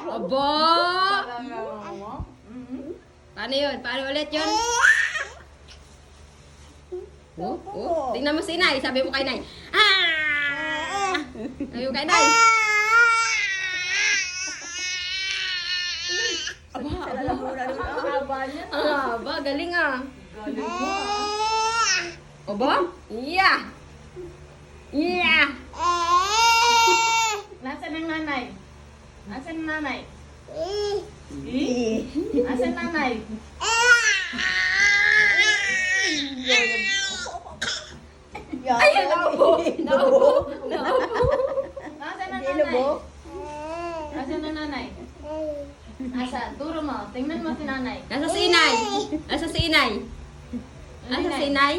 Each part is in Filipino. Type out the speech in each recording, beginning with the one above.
Aba! Paano yun? Paano ulit yun? Oh. Tingnan mo si Inay. Sabi mo kay Inay. Ah! Sabi mo kay Inay. Aba, galing ah. Aba? Yeah! Yeah! Nasaan ang nanay? Nasaan ang nanay? Nasaan nanay? Ay, naubo! Naubo! Naubo! Nasaan ang nanay? Nasaan ang nanay? Nasaan? Turo mo. Tingnan mo si nanay. Nasa si Inay? Nasa si Inay? Nasa si Inay?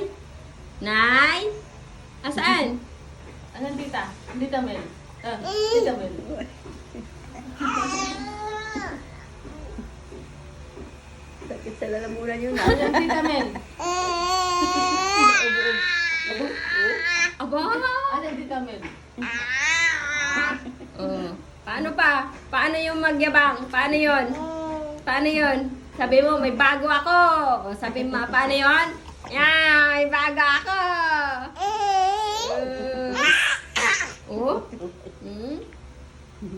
Nay? Asaan? Asan tita? Tita Mel. Tita Mel. Sakit sa lalamunan yun. Asan tita Mel? Aba! Asan tita Mel? Oh. Paano pa? Paano yung magyabang? Paano yon? Paano yon? Sabi mo, may bago ako. O, sabi mo, paano yon? Yan, may bago ako. Oh? Hmm?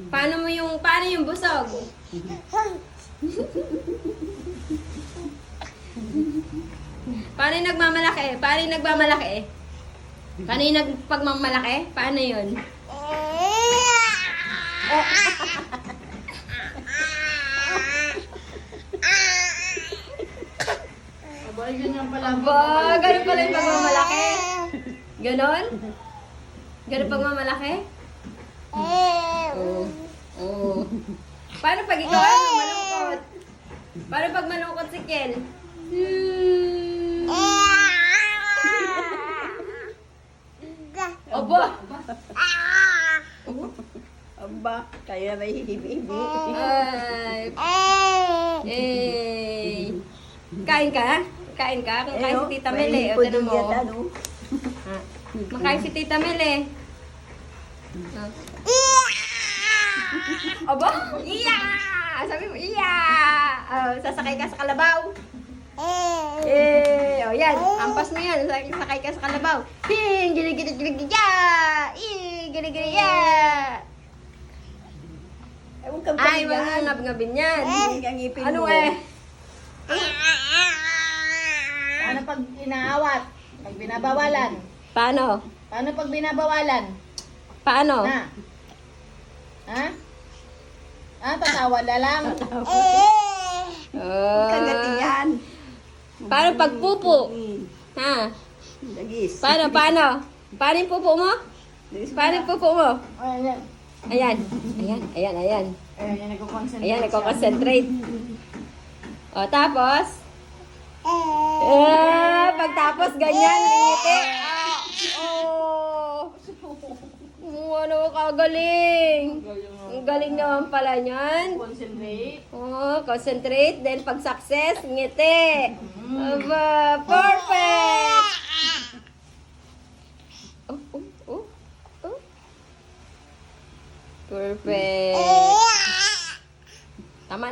Paano yung busog? Paano yung nagmamalaki? Paano yung nagmamalaki? Paano yung nagpagmamalaki? Paano yun? Aba, ganyan pala. Aba, ganun pala yung pagmamalaki? Ganon? Ganun pagmamalaki? Oo. Oo. Paano pag ikaw ay malungkot? Paano pag malungkot si Kel? Aba! Aba, kaya may hibi-hibi. Ay! Eh! Kain ka? Kain ka? Kung kain si Tita Mel eh. O, tanong mo. Ha? Makain si Tita Mel eh. Aba? Iya! Sabi mo, iya! Oh, sasakay ka sa kalabaw. Eh! O yan, ampas mo yan. Sakay ka sa kalabaw. Hing! Gili-gili-gili-gili-ya! Gili-gili-ya! Huwag kang Ay, paligaan. mga ngab-ngabin yan. Ang ngipin Ano mo. eh? Paano pag inaawat? Pag binabawalan? Paano? Paano pag binabawalan? Paano? Ha? Ha? Tatawa na lang. Huwag kang gatiyan. Paano pag pupo? Ha? Dagis. Paano? Paano yung pupo mo? Paano yung pupo mo? Ayan. Ayan. Ayan, yan nagko-concentrate. Ayan, nagko-concentrate. O, tapos? Pagtapos, ganyan, ngiti. Oh! Ano, kagaling. Ang galing naman pala niyan. Concentrate. Oh, concentrate. Then, pag success, ngiti. Aba, perfect! Oh. Perfect. Tama na.